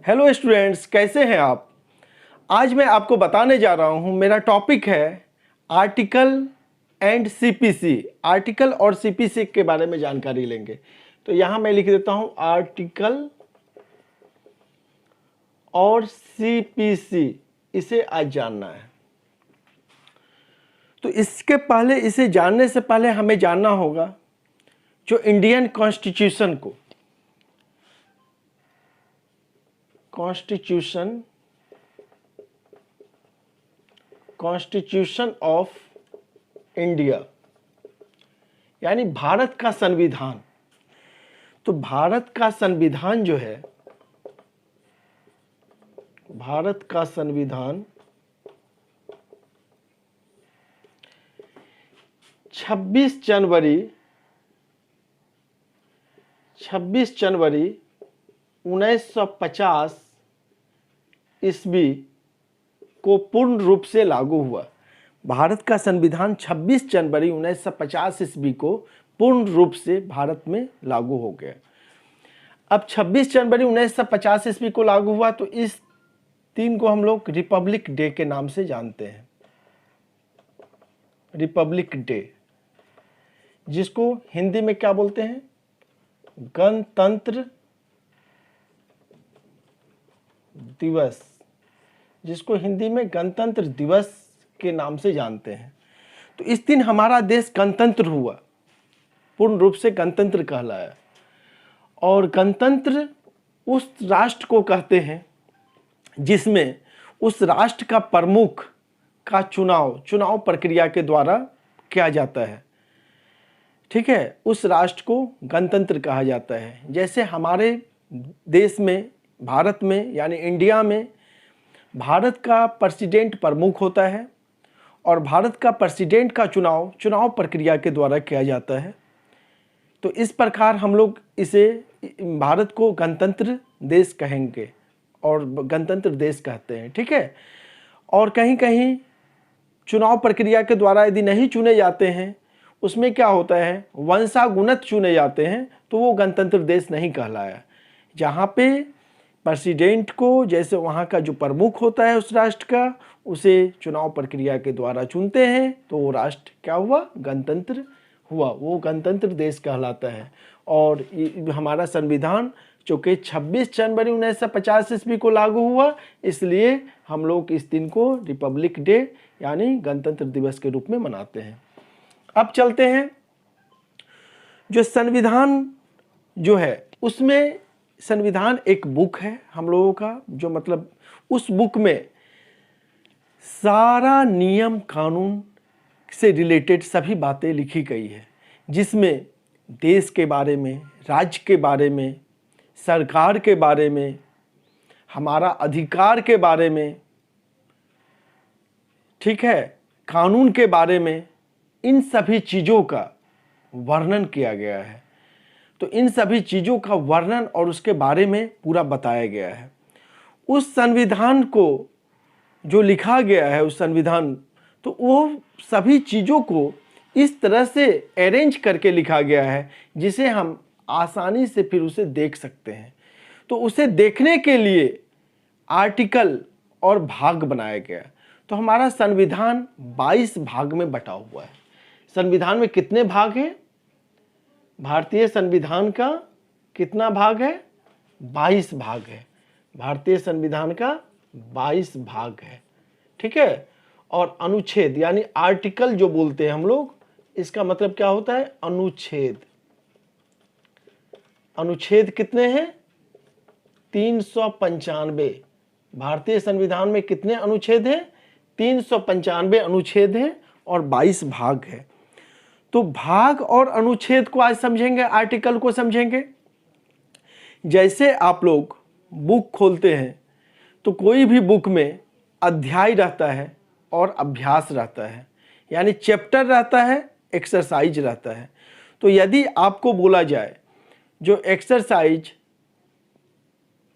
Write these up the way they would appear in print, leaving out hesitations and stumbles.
Hello students, कैसे हैं आप। आज मैं आपको बताने जा रहा हूं, मेरा टॉपिक है आर्टिकल एंड सीपीसी। आर्टिकल और सीपीसी के बारे में जानकारी लेंगे। तो यहां मैं लिख देता हूं आर्टिकल और सीपीसी, इसे आज जानना है। तो इसके पहले, इसे जानने से पहले हमें जानना होगा जो इंडियन कॉन्स्टिट्यूशन को, कॉन्स्टिट्यूशन ऑफ इंडिया यानी भारत का संविधान। तो भारत का संविधान जो है, भारत का संविधान 26 जनवरी 1950 ईस्वी को पूर्ण रूप से लागू हुआ। भारत का संविधान 26 जनवरी 1950 ईस्वी को पूर्ण रूप से भारत में लागू हो गया। अब 26 जनवरी 1950 ईस्वी को लागू हुआ, तो इस दिन को हम लोग रिपब्लिक डे के नाम से जानते हैं। रिपब्लिक डे, जिसको हिंदी में क्या बोलते हैं? गणतंत्र दिवस, जिसको हिंदी में गणतंत्र दिवस के नाम से जानते हैं। तो इस दिन हमारा देश गणतंत्र हुआ, पूर्ण रूप से गणतंत्र कहलाया। और गणतंत्र उस राष्ट्र को कहते हैं जिसमें उस राष्ट्र का प्रमुख का चुनाव प्रक्रिया के द्वारा किया जाता है। ठीक है, उस राष्ट्र को गणतंत्र कहा जाता है। जैसे हमारे देश में, भारत में यानी इंडिया में, भारत का प्रेसिडेंट प्रमुख होता है और भारत का प्रेसिडेंट का चुनाव प्रक्रिया के द्वारा किया जाता है। तो इस प्रकार हम लोग इसे, भारत को गणतंत्र देश कहेंगे और गणतंत्र देश कहते हैं। ठीक है, और कहीं कहीं चुनाव प्रक्रिया के द्वारा यदि नहीं चुने जाते हैं, उसमें क्या होता है, वंशानुगत चुने जाते हैं, तो वो गणतंत्र देश नहीं कहलाया। जहाँ पे प्रेसिडेंट को, जैसे वहाँ का जो प्रमुख होता है उस राष्ट्र का, उसे चुनाव प्रक्रिया के द्वारा चुनते हैं, तो वो राष्ट्र क्या हुआ? गणतंत्र हुआ, वो गणतंत्र देश कहलाता है। और हमारा संविधान जो कि 26 जनवरी 1950 ईस्वी को लागू हुआ, इसलिए हम लोग इस दिन को रिपब्लिक डे यानी गणतंत्र दिवस के रूप में मनाते हैं। अब चलते हैं, जो संविधान जो है, उसमें संविधान एक बुक है हम लोगों का, जो मतलब उस बुक में सारा नियम कानून से रिलेटेड सभी बातें लिखी गई है, जिसमें देश के बारे में, राज्य के बारे में, सरकार के बारे में, हमारा अधिकार के बारे में, ठीक है, कानून के बारे में, इन सभी चीज़ों का वर्णन किया गया है। तो इन सभी चीज़ों का वर्णन और उसके बारे में पूरा बताया गया है। उस संविधान को जो लिखा गया है, उस संविधान, तो वो सभी चीज़ों को इस तरह से अरेंज करके लिखा गया है जिसे हम आसानी से फिर उसे देख सकते हैं। तो उसे देखने के लिए आर्टिकल और भाग बनाया गया। तो हमारा संविधान 22 भाग में बटा हुआ है। संविधान में कितने भाग हैं? भारतीय संविधान का कितना भाग है? 22 भाग है। भारतीय संविधान का 22 भाग है। ठीक है, और अनुच्छेद यानी आर्टिकल जो बोलते हैं हम लोग, इसका मतलब क्या होता है? अनुच्छेद। अनुच्छेद कितने हैं? 395। भारतीय संविधान में कितने अनुच्छेद हैं? 395 अनुच्छेद हैं और 22 भाग है। तो भाग और अनुच्छेद को आज समझेंगे, आर्टिकल को समझेंगे। जैसे आप लोग बुक खोलते हैं, तो कोई भी बुक में अध्याय रहता है और अभ्यास रहता है, यानी चैप्टर रहता है, एक्सरसाइज रहता है। तो यदि आपको बोला जाए जो एक्सरसाइज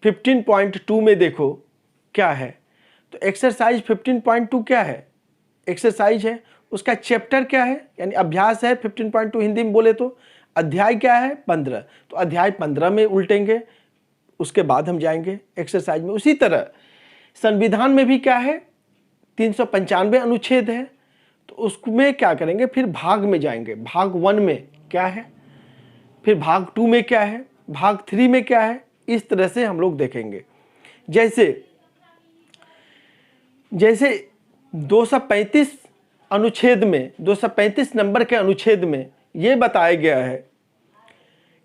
15.2 में देखो क्या है, तो एक्सरसाइज 15.2 क्या है? एक्सरसाइज है। उसका चैप्टर क्या है, यानी अभ्यास है 15.2 हिंदी में बोले तो। अध्याय क्या है? 15। तो अध्याय 15 में उल्टेंगे, उसके बाद हम जाएंगे एक्सरसाइज में। उसी तरह संविधान में भी क्या है, 395 अनुच्छेद है, तो उसमें क्या करेंगे, फिर भाग में जाएंगे। भाग 1 में क्या है, फिर भाग 2 में क्या है, भाग 3 में क्या है, इस तरह से हम लोग देखेंगे। जैसे 235 अनुच्छेद में, 235 नंबर के अनुच्छेद में ये बताया गया है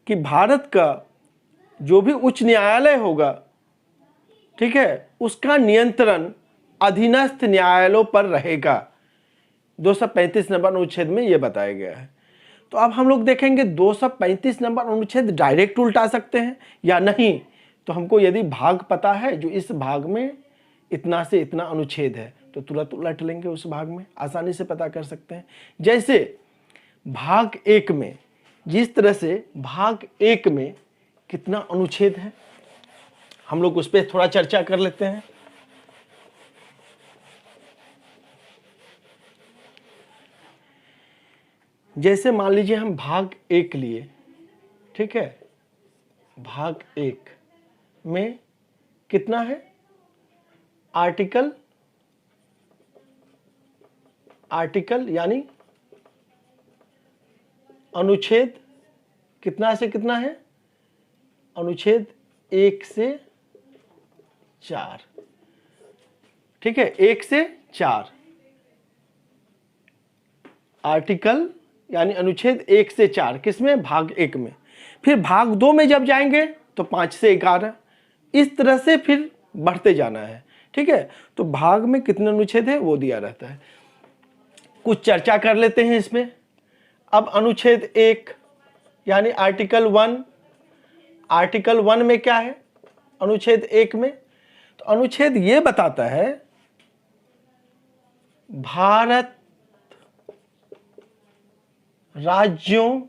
कि भारत का जो भी उच्च न्यायालय होगा, ठीक है, उसका नियंत्रण अधीनस्थ न्यायालयों पर रहेगा। 235 नंबर अनुच्छेद में ये बताया गया है। तो अब हम लोग देखेंगे 235 नंबर अनुच्छेद डायरेक्ट उल्टा सकते हैं या नहीं। तो हमको यदि भाग पता है, जो इस भाग में इतना से इतना अनुच्छेद है, तो तुरंत उलट लेंगे, उस भाग में आसानी से पता कर सकते हैं। जैसे भाग 1 में, जिस तरह से भाग 1 में कितना अनुच्छेद है, हम लोग उस पर थोड़ा चर्चा कर लेते हैं। जैसे मान लीजिए हम भाग 1 लिए, ठीक है, भाग 1 में कितना है, आर्टिकल यानी अनुच्छेद कितना से कितना है, अनुच्छेद 1 से 4, ठीक है, 1 से 4 आर्टिकल यानी अनुच्छेद 1 से 4 किसमें, भाग 1 में। फिर भाग 2 में जब जाएंगे तो 5 से 11, इस तरह से फिर बढ़ते जाना है, ठीक है। तो भाग में कितने अनुच्छेद है वो दिया रहता है। कुछ चर्चा कर लेते हैं इसमें। अब अनुच्छेद 1 यानी आर्टिकल 1 में क्या है, अनुच्छेद 1 में, तो अनुच्छेद ये बताता है भारत राज्यों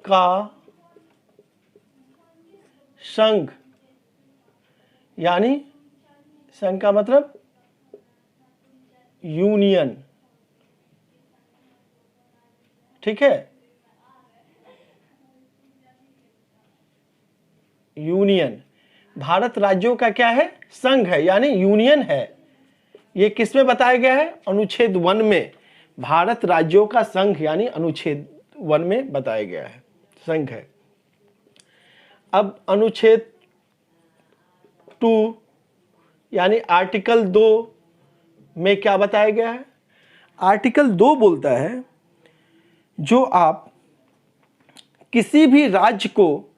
का संघ, यानी संघ का मतलब यूनियन, ठीक है, यूनियन। भारत राज्यों का क्या है, संघ है यानी यूनियन है। ये किस में बताया गया है, अनुच्छेद 1 में। भारत राज्यों का संघ यानी अनुच्छेद 1 में बताया गया है, संघ है। अब अनुच्छेद 2 यानी आर्टिकल 2 में क्या बताया गया है, आर्टिकल 2 बोलता है जो आप किसी भी राज्य को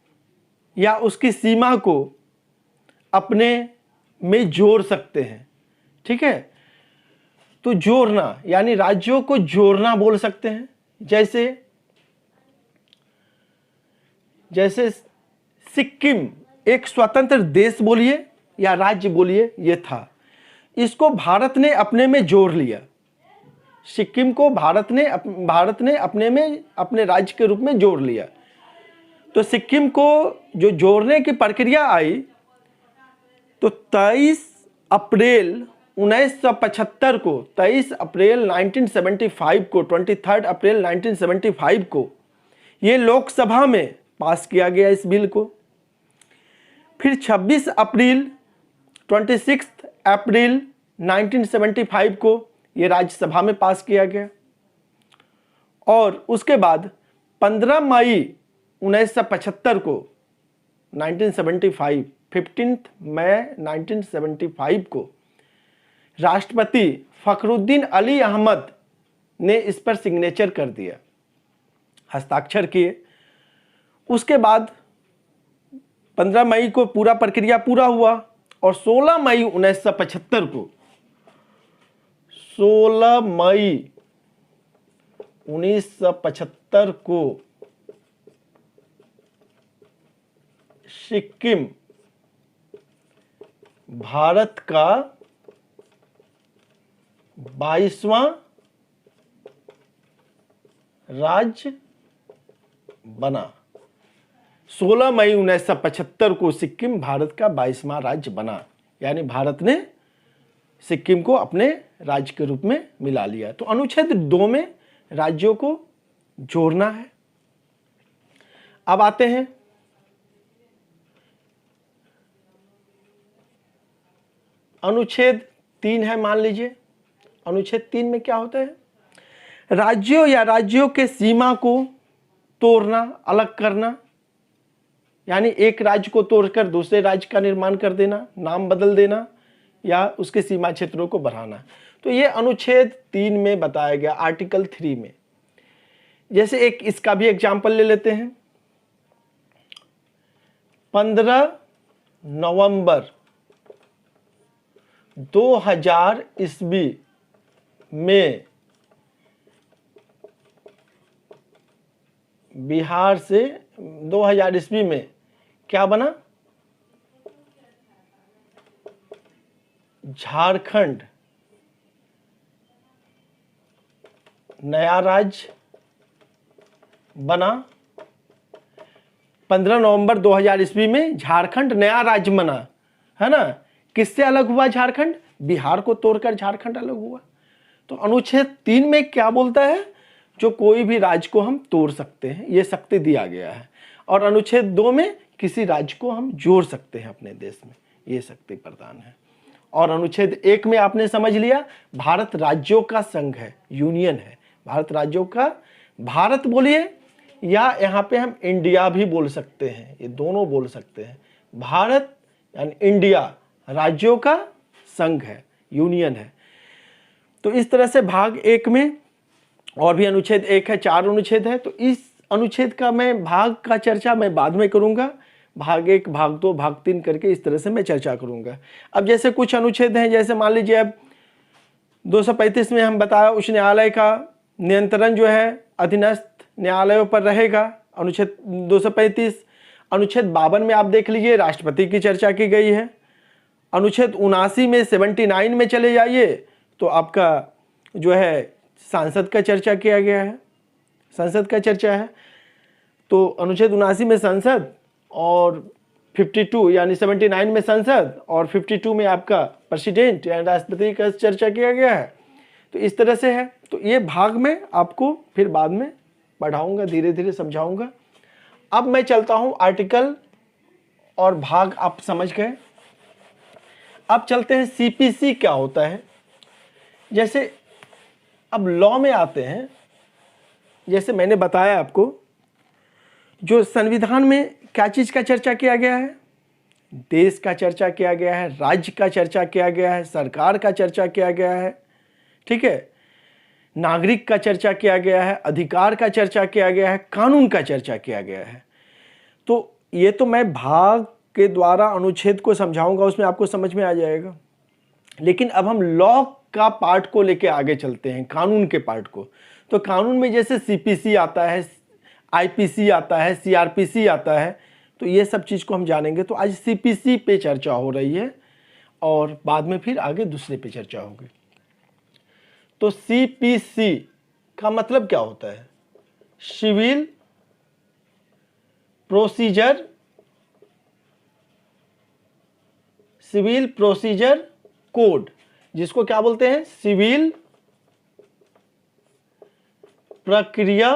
या उसकी सीमा को अपने में जोड़ सकते हैं, ठीक है। तो जोड़ना यानी राज्यों को जोड़ना बोल सकते हैं। जैसे सिक्किम एक स्वतंत्र देश बोलिए या राज्य बोलिए, ये था, इसको भारत ने अपने में जोड़ लिया। सिक्किम को भारत ने अपने में अपने राज्य के रूप में जोड़ लिया। तो सिक्किम को जो जोड़ने की प्रक्रिया आई, तो 23 अप्रैल 1975 को, 23 अप्रैल 1975 को, 23 अप्रैल 1975 को ये लोकसभा में पास किया गया इस बिल को। फिर 26 अप्रैल 1975 को ये राज्यसभा में पास किया गया। और उसके बाद 15 मई 1975 को 15 मई 1975 को राष्ट्रपति फखरुद्दीन अली अहमद ने इस पर सिग्नेचर कर दिया, हस्ताक्षर किए। उसके बाद 15 मई को पूरा प्रक्रिया पूरा हुआ और 16 मई 1975 को 16 मई 1975 को सिक्किम भारत का 22वां राज्य बना। 16 मई 1975 को सिक्किम भारत का 22वां राज्य बना, यानी भारत ने सिक्किम को अपने राज्य के रूप में मिला लिया। तो अनुच्छेद 2 में राज्यों को जोड़ना है। अब आते हैं अनुच्छेद 3 है, मान लीजिए। अनुच्छेद 3 में क्या होता है? राज्यों या राज्यों के सीमा को तोड़ना, अलग करना, यानी एक राज्य को तोड़कर दूसरे राज्य का निर्माण कर देना, नाम बदल देना या उसके सीमा क्षेत्रों को बढ़ाना। तो ये अनुच्छेद 3 में बताया गया, आर्टिकल 3 में। जैसे एक इसका भी एग्जाम्पल ले लेते हैं। 15 नवंबर 2000 ईस्वी में बिहार से 2000 ईस्वी में क्या बना? झारखंड नया राज्य बना। 15 नवंबर 2000 ईस्वी में झारखंड नया राज्य बना, है ना। किससे अलग हुआ झारखंड? बिहार को तोड़कर झारखंड अलग हुआ। तो अनुच्छेद 3 में क्या बोलता है? जो कोई भी राज्य को हम तोड़ सकते हैं, ये शक्ति दिया गया है। और अनुच्छेद 2 में किसी राज्य को हम जोड़ सकते हैं अपने देश में, ये शक्ति प्रदान है। और अनुच्छेद 1 में आपने समझ लिया, भारत राज्यों का संघ है, यूनियन है। भारत राज्यों का, भारत बोलिए या यहाँ पे हम इंडिया भी बोल सकते हैं, ये दोनों बोल सकते हैं। भारत यानी इंडिया राज्यों का संघ है, यूनियन है। तो इस तरह से भाग 1 में और भी अनुच्छेद 1 है, 4 अनुच्छेद है। तो इस अनुच्छेद का मैं भाग का चर्चा मैं बाद में करूंगा, भाग 1, भाग 2, भाग 3 करके इस तरह से मैं चर्चा करूंगा। अब जैसे कुछ अनुच्छेद हैं, जैसे मान लीजिए अब 235 में हम बताया उच्च न्यायालय का नियंत्रण जो है अधीनस्थ न्यायालयों पर रहेगा, अनुच्छेद 235। अनुच्छेद 52 में आप देख लीजिए राष्ट्रपति की चर्चा की गई है। अनुच्छेद 79 में 79 में चले जाइए तो आपका जो है सांसद का चर्चा किया गया है, संसद का चर्चा है। तो अनुच्छेद 79 में संसद और 52 यानी 79 में संसद और 52 में आपका प्रेसिडेंट यानी राष्ट्रपति का चर्चा किया गया है। तो इस तरह से है। तो ये भाग में आपको फिर बाद में पढ़ाऊंगा, धीरे धीरे समझाऊंगा। अब मैं चलता हूं आर्टिकल और भाग आप समझ गए। अब चलते हैं सीपीसी क्या होता है। जैसे अब लॉ में आते हैं, जैसे मैंने बताया आपको, जो संविधान में क्या चीज़ का चर्चा किया गया है? देश का चर्चा किया गया है, राज्य का चर्चा किया गया है, सरकार का चर्चा किया गया है, ठीक है, नागरिक का चर्चा किया गया है, अधिकार का चर्चा किया गया है, कानून का चर्चा किया गया है। तो ये तो मैं भाग के द्वारा अनुच्छेद को समझाऊंगा, उसमें आपको समझ में आ जाएगा। लेकिन अब हम लॉ का पार्ट को लेके आगे चलते हैं, कानून के पार्ट को। तो कानून में जैसे सीपीसी आता है, आईपीसी आता है, सीआरपीसी आता है, तो ये सब चीज़ को हम जानेंगे। तो आज सीपीसी पे चर्चा हो रही है और बाद में फिर आगे दूसरे पे चर्चा होगी। तो सीपीसी का मतलब क्या होता है? सिविल प्रोसीजर कोड, जिसको क्या बोलते हैं? सिविल प्रक्रिया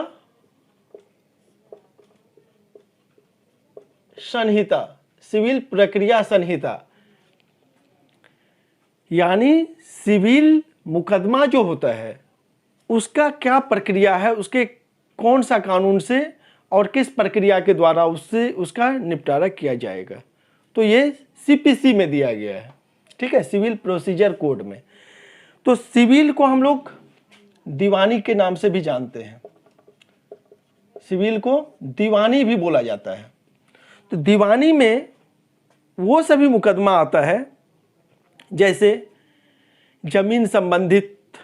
संहिता, सिविल प्रक्रिया संहिता। यानी सिविल मुकदमा जो होता है उसका क्या प्रक्रिया है, उसके कौन सा कानून से और किस प्रक्रिया के द्वारा उससे उसका निपटारा किया जाएगा। तो ये सीपीसी में दिया गया है, ठीक है, सिविल प्रोसीजर कोड में। तो सिविल को हम लोग दीवानी के नाम से भी जानते हैं, सिविल को दीवानी भी बोला जाता है। तो दीवानी में वो सभी मुकदमा आता है, जैसे जमीन संबंधित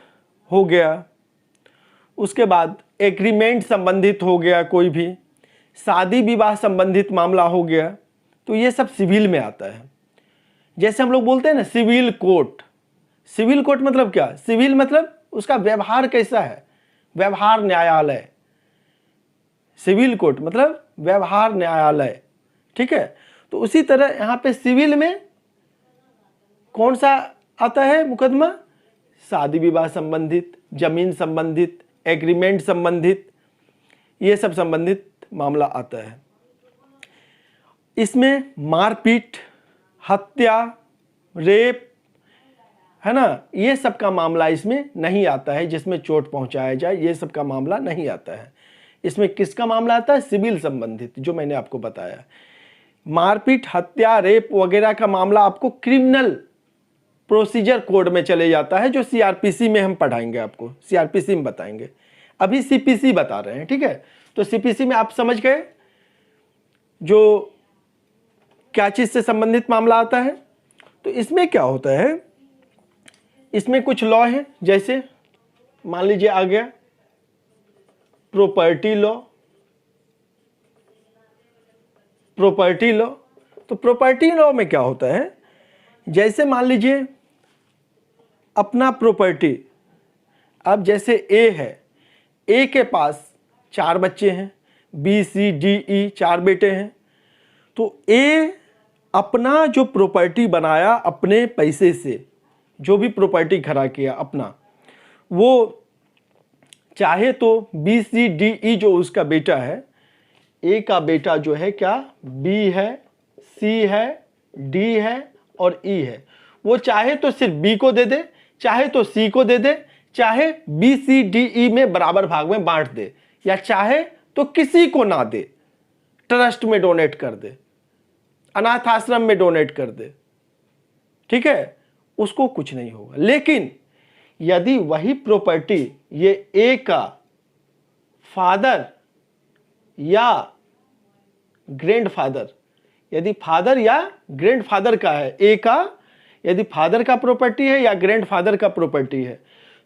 हो गया, उसके बाद एग्रीमेंट संबंधित हो गया, कोई भी शादी विवाह संबंधित मामला हो गया, तो ये सब सिविल में आता है। जैसे हम लोग बोलते हैं ना सिविल कोर्ट, सिविल कोर्ट मतलब क्या? सिविल मतलब उसका व्यवहार कैसा है, व्यवहार न्यायालय। सिविल कोर्ट मतलब व्यवहार न्यायालय, ठीक है। तो उसी तरह यहाँ पे सिविल में कौन सा आता है मुकदमा? शादी विवाह संबंधित, जमीन संबंधित, एग्रीमेंट संबंधित, ये सब संबंधित मामला आता है। इसमें मारपीट, हत्या, रेप है ना, ये सब का मामला इसमें नहीं आता है, जिसमें चोट पहुंचाया जाए, ये सब का मामला नहीं आता है। इसमें किसका मामला आता है? सिविल संबंधित, जो मैंने आपको बताया। मारपीट, हत्या, रेप वगैरह का मामला आपको क्रिमिनल प्रोसीजर कोड में चले जाता है, जो सीआरपीसी में हम पढ़ाएंगे, आपको सीआरपीसी में बताएंगे। अभी सीपीसी बता रहे हैं, ठीक है। तो सीपीसी में आप समझ गए जो क्या चीज से संबंधित मामला आता है। तो इसमें क्या होता है, इसमें कुछ लॉ है, जैसे मान लीजिए आ गया प्रॉपर्टी लॉ। प्रॉपर्टी लॉ, तो प्रॉपर्टी लॉ में क्या होता है, जैसे मान लीजिए अपना प्रॉपर्टी, अब जैसे ए है, ए के पास 4 बच्चे हैं, बी सी डी ई 4 बेटे हैं। तो ए अपना जो प्रॉपर्टी बनाया अपने पैसे से, जो भी प्रॉपर्टी खड़ा किया अपना, वो चाहे तो बी सी डी ई जो उसका बेटा है, ए का बेटा जो है क्या, बी है, सी है, डी है और ई है, वो चाहे तो सिर्फ बी को दे दे, चाहे तो सी को दे दे, चाहे बी सी डी ई में बराबर भाग में बांट दे, या चाहे तो किसी को ना दे, ट्रस्ट में डोनेट कर दे, अनाथ आश्रम में डोनेट कर दे, ठीक है, उसको कुछ नहीं होगा। लेकिन यदि वही प्रॉपर्टी ये ए का फादर या ग्रैंडफादर, यदि फादर या ग्रैंडफादर का है, ए का यदि फादर का प्रॉपर्टी है या ग्रैंडफादर का प्रॉपर्टी है,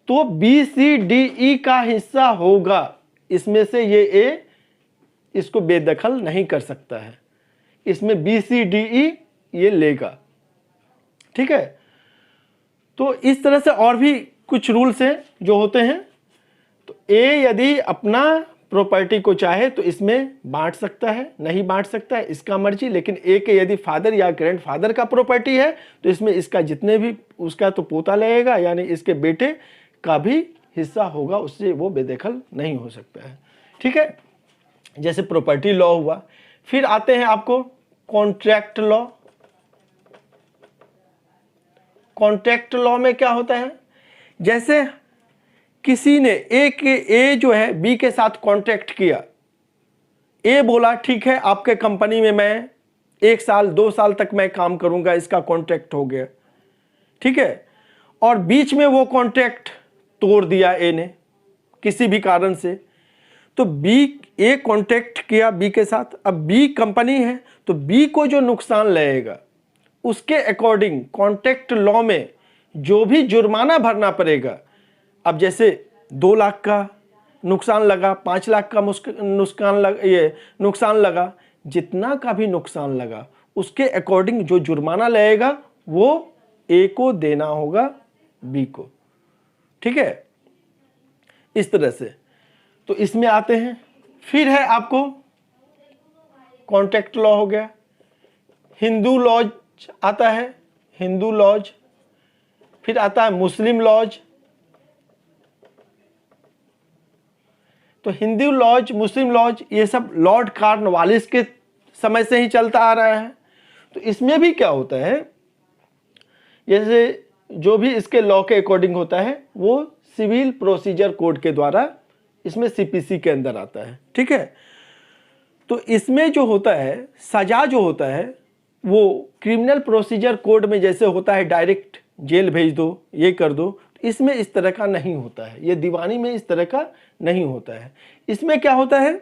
तो बी सी डी ई का हिस्सा होगा। इसमें से ये ए इसको बेदखल नहीं कर सकता है, इसमें बी सी डी ई ये लेगा, ठीक है। तो इस तरह से और भी कुछ रूल्स हैं जो होते हैं। तो ए यदि अपना प्रॉपर्टी को चाहे तो इसमें बांट सकता है, नहीं बांट सकता है, इसका मर्जी। लेकिन ए के यदि फादर या ग्रैंडफादर का प्रॉपर्टी है तो इसमें इसका जितने भी, उसका तो पोता लगेगा, यानी इसके बेटे का भी हिस्सा होगा, उससे वो बेदखल नहीं हो सकता है, ठीक है। जैसे प्रॉपर्टी लॉ हुआ। फिर आते हैं आपको कॉन्ट्रैक्ट लॉ। कॉन्ट्रैक्ट लॉ में क्या होता है, जैसे किसी ने ए जो है बी के साथ कॉन्ट्रैक्ट किया, ए बोला ठीक है आपके कंपनी में मैं 1 साल 2 साल तक मैं काम करूंगा, इसका कॉन्ट्रैक्ट हो गया, ठीक है। और बीच में वो कॉन्ट्रैक्ट तोड़ दिया ए ने किसी भी कारण से, तो ए कॉन्ट्रैक्ट किया बी के साथ, अब बी कंपनी है तो बी को जो नुकसान लगेगा उसके अकॉर्डिंग कॉन्ट्रैक्ट लॉ में जो भी जुर्माना भरना पड़ेगा। अब जैसे 2 लाख का नुकसान लगा, 5 लाख का नुकसान लगा, जितना का भी नुकसान लगा उसके अकॉर्डिंग जो जुर्माना लगेगा वो ए को देना होगा बी को, ठीक है, इस तरह से। तो इसमें आते हैं। फिर है आपको कॉन्ट्रैक्ट लॉ हो गया। हिंदू लॉज आता है, हिंदू लॉज। फिर आता है मुस्लिम लॉज। तो हिंदू लॉज, मुस्लिम लॉज, ये सब लॉर्ड कॉर्नवालिस के समय से ही चलता आ रहा है। तो इसमें भी क्या होता है, जैसे जो भी इसके लॉ के अकॉर्डिंग होता है वो सिविल प्रोसीजर कोड के द्वारा इसमें सीपीसी के अंदर आता है, ठीक है। तो इसमें जो होता है सजा जो होता है वो क्रिमिनल प्रोसीजर कोड में जैसे होता है डायरेक्ट जेल भेज दो, ये कर दो, इसमें इस तरह का नहीं होता है। ये दीवानी में इस तरह का नहीं होता है। इसमें क्या होता है,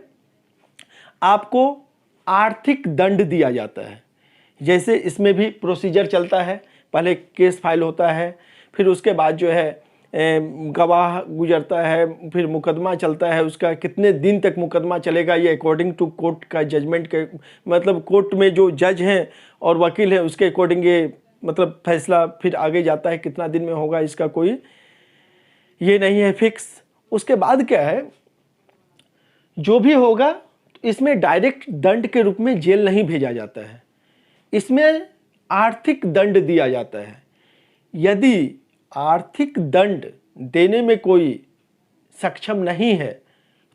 आपको आर्थिक दंड दिया जाता है। जैसे इसमें भी प्रोसीजर चलता है, पहले केस फाइल होता है, फिर उसके बाद जो है गवाह गुजरता है, फिर मुकदमा चलता है। उसका कितने दिन तक मुकदमा चलेगा ये अकॉर्डिंग टू कोर्ट का जजमेंट के, मतलब कोर्ट में जो जज हैं और वकील हैं उसके अकॉर्डिंग ये मतलब फैसला फिर आगे जाता है। कितना दिन में होगा इसका कोई ये नहीं है फिक्स। उसके बाद क्या है, जो भी होगा इसमें डायरेक्ट दंड के रूप में जेल नहीं भेजा जाता है, इसमें आर्थिक दंड दिया जाता है। यदि आर्थिक दंड देने में कोई सक्षम नहीं है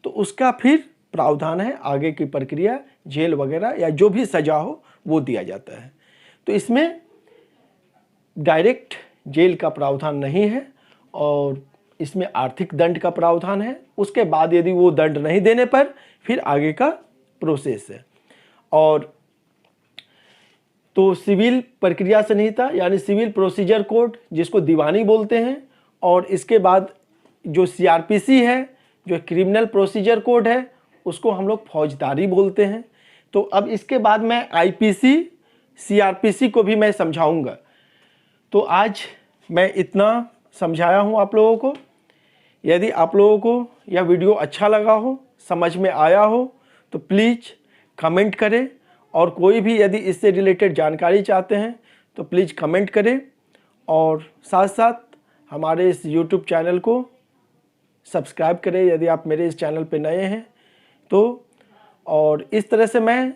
तो उसका फिर प्रावधान है, आगे की प्रक्रिया जेल वगैरह या जो भी सजा हो वो दिया जाता है। तो इसमें डायरेक्ट जेल का प्रावधान नहीं है और इसमें आर्थिक दंड का प्रावधान है। उसके बाद यदि वो दंड नहीं देने पर फिर आगे का प्रोसेस है। और तो सिविल प्रक्रिया संहिता यानी सिविल प्रोसीजर कोड जिसको दीवानी बोलते हैं, और इसके बाद जो सीआरपीसी है जो क्रिमिनल प्रोसीजर कोड है उसको हम लोग फौजदारी बोलते हैं। तो अब इसके बाद मैं आईपीसी सीआरपीसी को भी मैं समझाऊंगा। तो आज मैं इतना समझाया हूँ आप लोगों को। यदि आप लोगों को यह वीडियो अच्छा लगा हो, समझ में आया हो, तो प्लीज़ कमेंट करें, और कोई भी यदि इससे रिलेटेड जानकारी चाहते हैं तो प्लीज़ कमेंट करें, और साथ साथ हमारे इस यूट्यूब चैनल को सब्सक्राइब करें यदि आप मेरे इस चैनल पे नए हैं तो। और इस तरह से मैं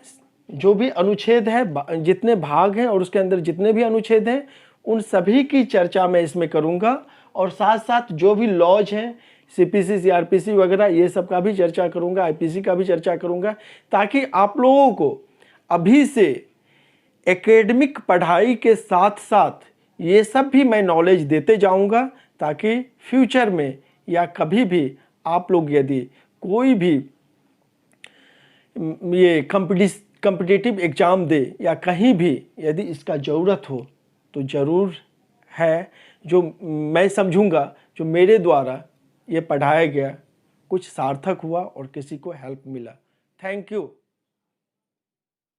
जो भी अनुच्छेद है, जितने भाग हैं और उसके अंदर जितने भी अनुच्छेद हैं, उन सभी की चर्चा मैं इसमें करूंगा, और साथ साथ जो भी लॉज हैं सीपीसी सीआरपीसी वगैरह ये सब का भी चर्चा करूंगा, आईपीसी का भी चर्चा करूंगा, ताकि आप लोगों को अभी से एकेडमिक पढ़ाई के साथ साथ ये सब भी मैं नॉलेज देते जाऊंगा, ताकि फ्यूचर में या कभी भी आप लोग यदि कोई भी ये कॉम्पिटिटिव एग्ज़ाम दे या कहीं भी यदि इसका ज़रूरत हो तो ज़रूर है, जो मैं समझूंगा जो मेरे द्वारा ये पढ़ाया गया कुछ सार्थक हुआ और किसी को हेल्प मिला। Thank you.